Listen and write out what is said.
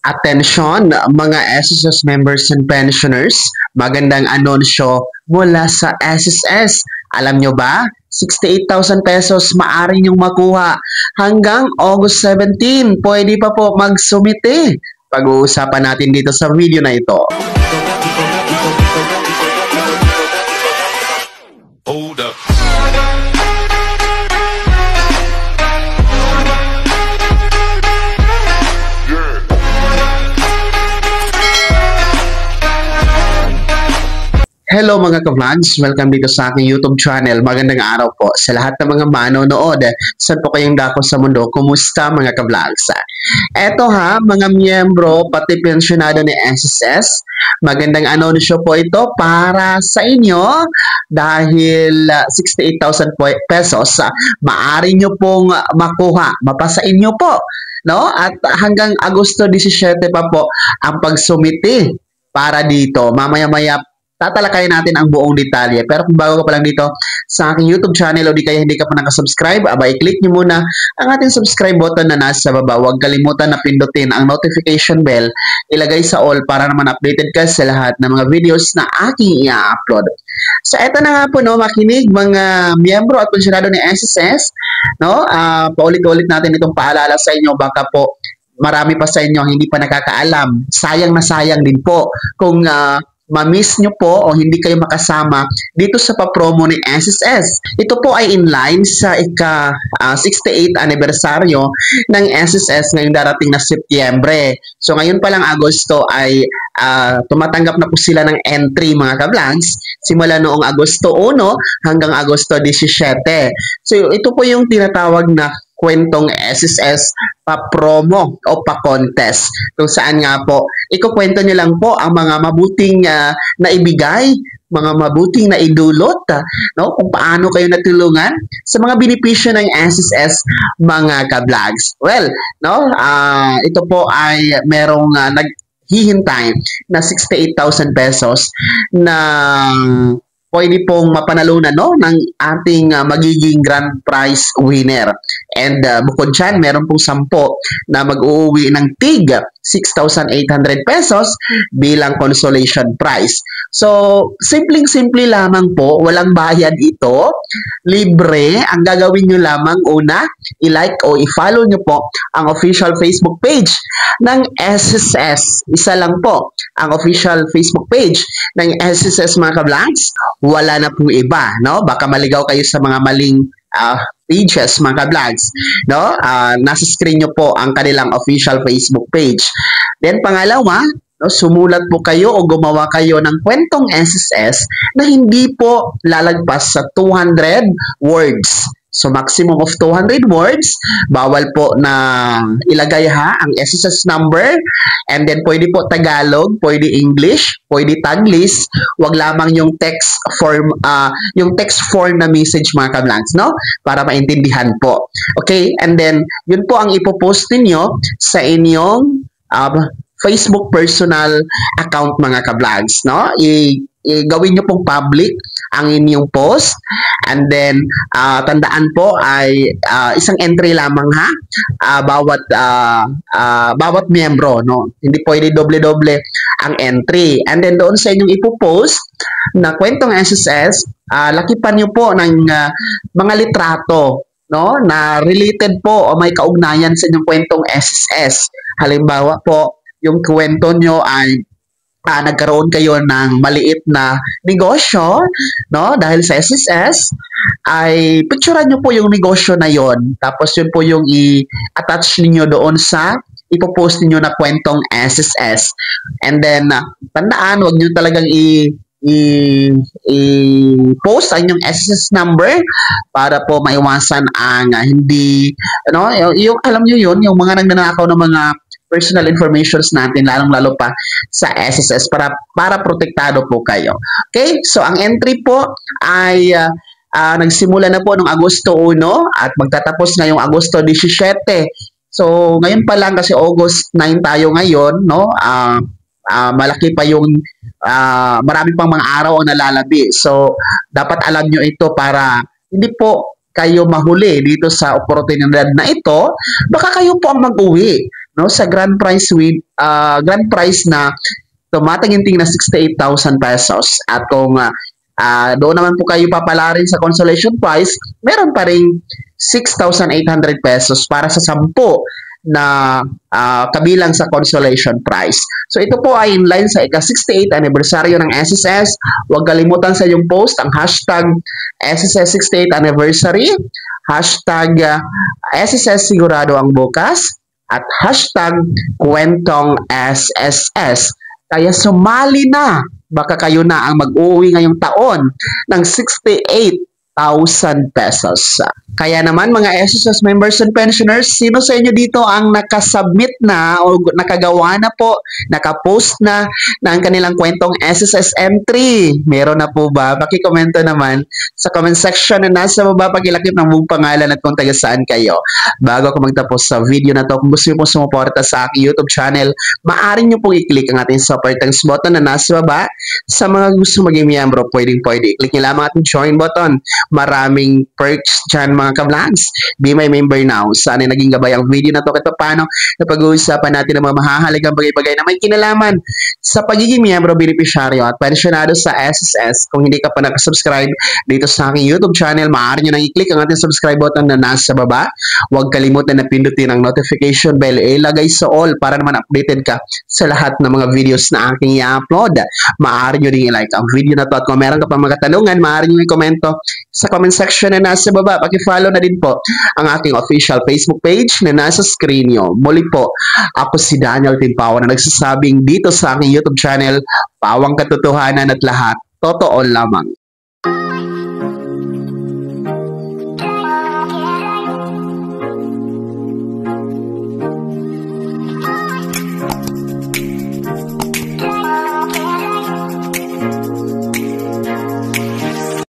Attention mga SSS members and pensioners, magandang anunsyo mula sa SSS. Alam nyo ba, 68,000 pesos maaari nyong makuha hanggang August 17. Pwede pa po magsumite. Pag-uusapan natin dito sa video na ito. Hold up. Hello mga ka-vlogs! Welcome dito sa aking YouTube channel. Magandang araw po sa lahat ng mga manonood. Saan po kayong dako sa mundo? Kumusta mga ka-vlogs? Eto mga miyembro pati pensyonado ni SSS. Magandang anunsyo po ito para sa inyo dahil 68,000 pesos maaari nyo pong makuha. Mapasa inyo po. No? At hanggang Agosto 17 pa po ang pagsumiti para dito. Mamaya-maya tatalakayin natin ang buong detalye. Pero kung bago ka pa lang dito sa aking YouTube channel o di kaya hindi ka pa nakasubscribe, i-click nyo muna ang ating subscribe button na nasa baba. Huwag kalimutan na pindutin ang notification bell. Ilagay sa all para naman updated ka sa lahat ng mga videos na aking i-upload. So, eto na nga po, makinig mga miyembro at pensyonado ni SSS. Paulit-ulit natin itong paalala sa inyo. Baka po marami pa sa inyo hindi pa nakakaalam. Sayang na sayang din po kung ma-miss nyo po o hindi kayo makasama dito sa pa-promo ni SSS. Ito po ay in line sa ika-68 anibersaryo ng SSS ngayong darating na Setyembre. So ngayon pa lang Agosto ay tumatanggap na po sila ng entry mga ka-vlogs simula noong Agosto 1 hanggang Agosto 17. So ito po yung tinatawag na kwentong SSS pa-promo o pa-contest. Kung saan nga po, ikukwento nyo lang po ang mga mabuting naibigay, mga mabuting naidulot, kung paano kayo natulungan sa mga benepisyo ng SSS mga ka-vlogs. Well, ito po ay merong naghihintay na 68,000 pesos na pwede pong mapanalunan ng ating magiging grand prize winner. And bukod dyan, meron pong 10 na mag-uuwi ng tig 6,800 pesos bilang consolation prize. So, simpleng-simple lamang po, walang bayad ito, libre. Ang gagawin nyo lamang, una, i-like o i-follow nyo po ang official Facebook page ng SSS. Isa lang po ang official Facebook page ng SSS mga ka-vlogs. Wala na pong iba, Baka maligaw kayo sa mga maling pages mga ka-vlogs, nasa screen nyo po ang kanilang official Facebook page. Then pangalawa, sumulat po kayo o gumawa kayo ng kwentong SSS na hindi po lalagpas sa 200 words. So, maximum of 200 words. Bawal po na ilagay ang SSS number. And then, pwede po Tagalog, pwede English, pwede Taglish. Wag lamang yung text form na message mga ka-vlogs, para maintindihan po. Okay? And then, yun po ang ipopost ninyo sa inyong Facebook personal account mga ka-vlogs, gawin nyo pong public ang inyong post, and then tandaan po ay isang entry lamang bawat miyembro, hindi pwede doble-doble ang entry. And then doon sa inyong ipopost na kwentong SSS, lakipan nyo po ng mga litrato na related po o may kaugnayan sa inyong kwentong SSS. Halimbawa po, yung kwento nyo ay nagkaroon kayo ng maliit na negosyo, dahil sa SSS, ay picturean nyo po yung negosyo na yon. Tapos yun po yung i-attach niyo doon sa ipopost niyo na kwentong SSS. And then, tandaan, huwag nyo talagang i-post ang inyong SSS number para po maiwasan ang hindi, yung alam nyo yun, yung mga nagnanakaw ng mga personal informations natin, lalong-lalo pa sa SSS para protektado po kayo. Okay? So, ang entry po ay nagsimula na po noong Agosto 1 at magtatapos ngayong Agosto 17. So, ngayon pa lang kasi August 9 tayo ngayon, malaki pa yung marami pang mga araw ang nalalabi. So, dapat alam nyo ito para hindi po kayo mahuli dito sa oportunidad na ito. Baka kayo po ang mag-uwi no, sa grand prize na tumataginting na 68,000 pesos. At kung doon naman po kayo papalarin sa consolation prize, meron pa ring 6,800 pesos para sa 10 na kabilang sa consolation prize. So ito po ay in line sa ika-68 anibersaryo ng SSS. Huwag kalimutan sa iyong post ang hashtag SSS 68 anniversary, hashtag SSS sigurado ang bukas, at hashtag kwentong SSS. Kaya sumali na, baka kayo na ang mag-uwi ngayong taon ng 68,000 pesos. Kaya naman mga SSS members and pensioners, sino sa inyo dito ang nakasubmit na o nakagawa na po, nakapost na ng kanilang kwentong SSS entry? Meron na po ba? Pakikomento naman sa comment section na nasa baba, pakilakip ng buong pangalan at kung taga saan kayo. Bago ako magtapos sa video na to, kung gusto niyo po sumuporta sa aking YouTube channel, maaari niyo pong i-click ang ating support thanks button na nasa baba. Sa mga gusto maging miyembro, pwede i-click niyo lamang ating join button. Maraming perks dyan mga ka-vlogs. Be my member now. Sana naging gabay ang video na to kahit paano na pag-uusapan natin ng mga mahahalagang bagay-bagay na may kinalaman sa pagiging miyembro, benepisyaryo at pensyonado sa SSS. Kung hindi ka pa nakasubscribe dito sa aking YouTube channel, maaari nyo nang i-click ang ating subscribe button na nasa baba. Huwag kalimutan na pindutin ang notification bell. Ilagay sa all para naman updated ka sa lahat ng mga videos na aking i-upload. Maaari nyo rin i-like ang video na to at kung meron ka pa mga katanungan, maaari nyo i-komento sa comment section na nasa baba. Paki-follow na din po ang aking official Facebook page na nasa screen nyo. Muli po, ako si Daniel Timpawan na nagsasabing dito sa aking YouTube channel, pawang katotohanan at lahat, totoo lamang.